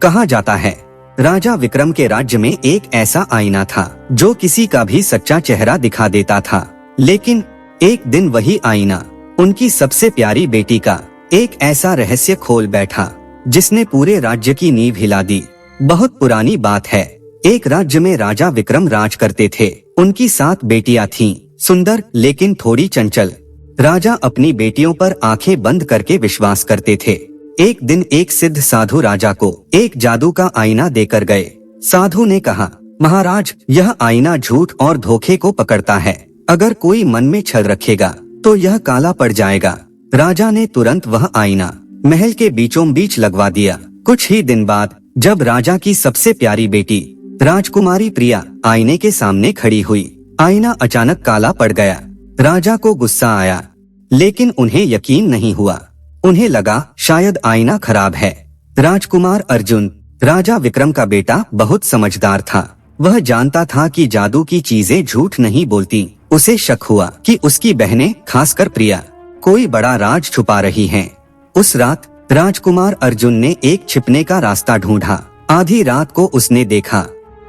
कहा जाता है राजा विक्रम के राज्य में एक ऐसा आईना था जो किसी का भी सच्चा चेहरा दिखा देता था। लेकिन एक दिन वही आईना उनकी सबसे प्यारी बेटी का एक ऐसा रहस्य खोल बैठा जिसने पूरे राज्य की नींव हिला दी। बहुत पुरानी बात है। एक राज्य में राजा विक्रम राज करते थे। उनकी 7 बेटियां थीं, सुंदर लेकिन थोड़ी चंचल। राजा अपनी बेटियों पर आंखें बंद करके विश्वास करते थे। एक दिन एक सिद्ध साधु राजा को एक जादू का आईना देकर गए। साधु ने कहा, महाराज, यह आईना झूठ और धोखे को पकड़ता है। अगर कोई मन में छल रखेगा तो यह काला पड़ जाएगा। राजा ने तुरंत वह आईना महल के बीचों बीच लगवा दिया। कुछ ही दिन बाद जब राजा की सबसे प्यारी बेटी राजकुमारी प्रिया आईने के सामने खड़ी हुई, आईना अचानक काला पड़ गया। राजा को गुस्सा आया, लेकिन उन्हें यकीन नहीं हुआ। उन्हें लगा शायद आईना खराब है। राजकुमार अर्जुन, राजा विक्रम का बेटा, बहुत समझदार था। वह जानता था कि जादू की चीजें झूठ नहीं बोलती। उसे शक हुआ कि उसकी बहनें, खासकर प्रिया, कोई बड़ा राज छुपा रही हैं। उस रात राजकुमार अर्जुन ने एक छिपने का रास्ता ढूंढा। आधी रात को उसने देखा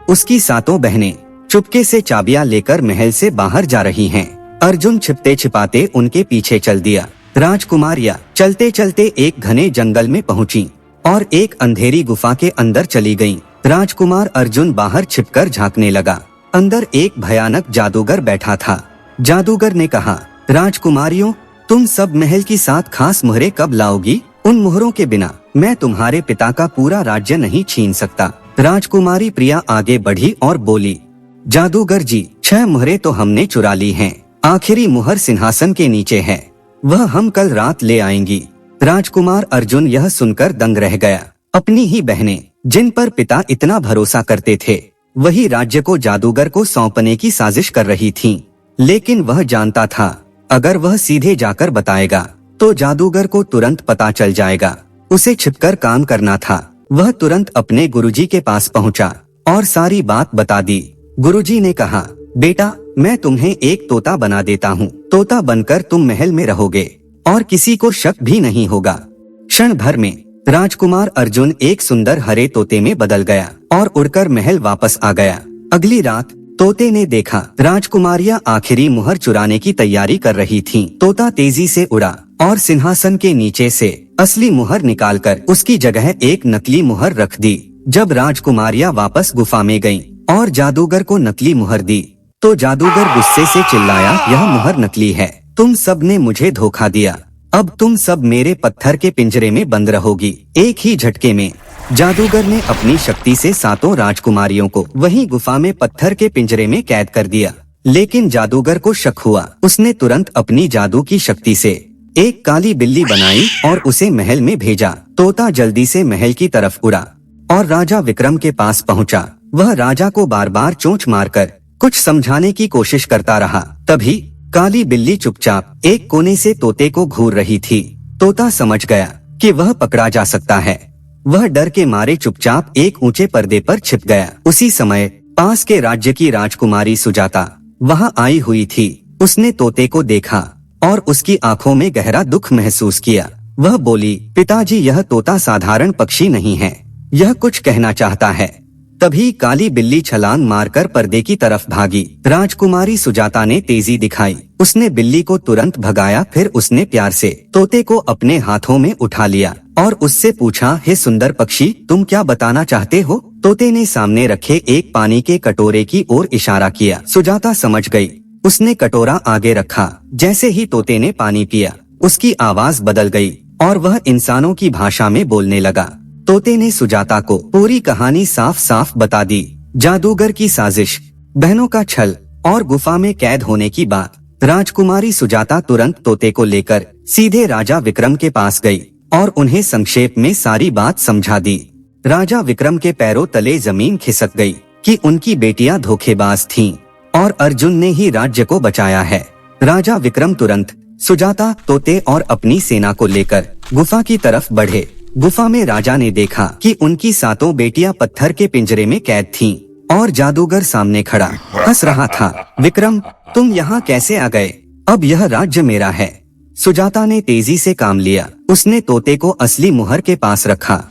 उसकी 7 बहनें चुपके से चाबियां लेकर महल से बाहर जा रही हैं। अर्जुन छिपते छिपाते उनके पीछे चल दिया। राजकुमारियां चलते चलते एक घने जंगल में पहुंची और एक अंधेरी गुफा के अंदर चली गईं। राजकुमार अर्जुन बाहर छिपकर झांकने लगा। अंदर एक भयानक जादूगर बैठा था। जादूगर ने कहा, राजकुमारियों, तुम सब महल की 7 खास मुहरें कब लाओगी? उन मुहरों के बिना मैं तुम्हारे पिता का पूरा राज्य नहीं छीन सकता। राजकुमारी प्रिया आगे बढ़ी और बोली, जादूगर जी, 6 मुहरें तो हमने चुरा ली हैं। आखिरी मुहर सिंहासन के नीचे है, वह हम कल रात ले आएंगी। राजकुमार अर्जुन यह सुनकर दंग रह गया। अपनी ही बहनें, जिन पर पिता इतना भरोसा करते थे, वही राज्य को जादूगर को सौंपने की साजिश कर रही थीं। लेकिन वह जानता था अगर वह सीधे जाकर बताएगा तो जादूगर को तुरंत पता चल जाएगा। उसे छिपकर काम करना था। वह तुरंत अपने गुरुजी के पास पहुंचा और सारी बात बता दी। गुरुजी ने कहा, बेटा, मैं तुम्हें एक तोता बना देता हूँ। तोता बनकर तुम महल में रहोगे और किसी को शक भी नहीं होगा। क्षण भर में राजकुमार अर्जुन एक सुंदर हरे तोते में बदल गया और उड़कर महल वापस आ गया। अगली रात तोते ने देखा राजकुमारियां आखिरी मुहर चुराने की तैयारी कर रही थीं। तोता तेजी से उड़ा और सिंहासन के नीचे से असली मुहर निकालकर उसकी जगह एक नकली मुहर रख दी। जब राजकुमारियां वापस गुफा में गईं और जादूगर को नकली मुहर दी तो जादूगर गुस्से से चिल्लाया, यह मुहर नकली है। तुम सब ने मुझे धोखा दिया। अब तुम सब मेरे पत्थर के पिंजरे में बंद रहोगी। एक ही झटके में जादूगर ने अपनी शक्ति से 7 राजकुमारियों को वहीं गुफा में पत्थर के पिंजरे में कैद कर दिया। लेकिन जादूगर को शक हुआ। उसने तुरंत अपनी जादू की शक्ति से एक काली बिल्ली बनाई और उसे महल में भेजा। तोता जल्दी से महल की तरफ उड़ा और राजा विक्रम के पास पहुंचा। वह राजा को बार बार चोंच मारकर कुछ समझाने की कोशिश करता रहा। तभी काली बिल्ली चुपचाप एक कोने से तोते को घूर रही थी। तोता समझ गया कि वह पकड़ा जा सकता है। वह डर के मारे चुपचाप एक ऊंचे पर्दे पर छिप गया। उसी समय पास के राज्य की राजकुमारी सुजाता वहां आई हुई थी। उसने तोते को देखा और उसकी आंखों में गहरा दुख महसूस किया। वह बोली, पिताजी, यह तोता साधारण पक्षी नहीं है, यह कुछ कहना चाहता है। तभी काली बिल्ली छलांग मारकर पर्दे की तरफ भागी। राजकुमारी सुजाता ने तेजी दिखाई। उसने बिल्ली को तुरंत भगाया। फिर उसने प्यार से तोते को अपने हाथों में उठा लिया और उससे पूछा, हे सुंदर पक्षी, तुम क्या बताना चाहते हो? तोते ने सामने रखे एक पानी के कटोरे की ओर इशारा किया। सुजाता समझ गई। उसने कटोरा आगे रखा। जैसे ही तोते ने पानी पिया, उसकी आवाज बदल गई और वह इंसानों की भाषा में बोलने लगा। तोते ने सुजाता को पूरी कहानी साफ साफ बता दी। जादूगर की साजिश, बहनों का छल और गुफा में कैद होने की बात। राजकुमारी सुजाता तुरंत तोते को लेकर सीधे राजा विक्रम के पास गई और उन्हें संक्षेप में सारी बात समझा दी। राजा विक्रम के पैरों तले जमीन खिसक गई कि उनकी बेटियां धोखेबाज थीं और अर्जुन ने ही राज्य को बचाया है। राजा विक्रम तुरंत सुजाता, तोते और अपनी सेना को लेकर गुफा की तरफ बढ़े। गुफा में राजा ने देखा कि उनकी 7 बेटियां पत्थर के पिंजरे में कैद थीं और जादूगर सामने खड़ा हंस रहा था। विक्रम, तुम यहाँ कैसे आ गए? अब यह राज्य मेरा है। सुजाता ने तेजी से काम लिया। उसने तोते को असली मुहर के पास रखा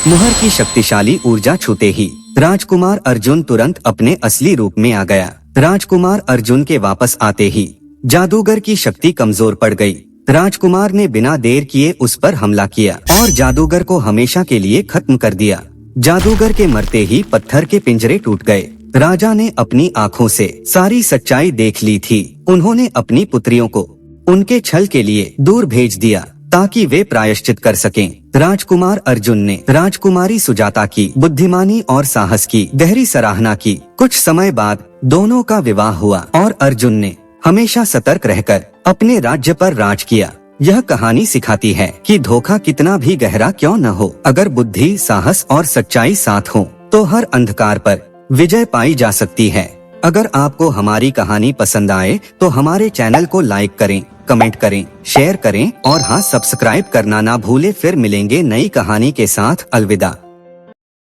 मुहर की शक्तिशाली ऊर्जा छूते ही राजकुमार अर्जुन तुरंत अपने असली रूप में आ गया। राजकुमार अर्जुन के वापस आते ही जादूगर की शक्ति कमजोर पड़ गई। राजकुमार ने बिना देर किए उस पर हमला किया और जादूगर को हमेशा के लिए खत्म कर दिया। जादूगर के मरते ही पत्थर के पिंजरे टूट गए। राजा ने अपनी आँखों से सारी सच्चाई देख ली थी। उन्होंने अपनी पुत्रियों को उनके छल के लिए दूर भेज दिया ताकि वे प्रायश्चित कर सकें। राजकुमार अर्जुन ने राजकुमारी सुजाता की बुद्धिमानी और साहस की गहरी सराहना की। कुछ समय बाद दोनों का विवाह हुआ और अर्जुन ने हमेशा सतर्क रहकर अपने राज्य पर राज किया। यह कहानी सिखाती है कि धोखा कितना भी गहरा क्यों न हो, अगर बुद्धि, साहस और सच्चाई साथ हो तो हर अंधकार पर विजय पाई जा सकती है। अगर आपको हमारी कहानी पसंद आए तो हमारे चैनल को लाइक करें, कमेंट करें, शेयर करें और हाँ, सब्सक्राइब करना ना भूले। फिर मिलेंगे नई कहानी के साथ। अलविदा।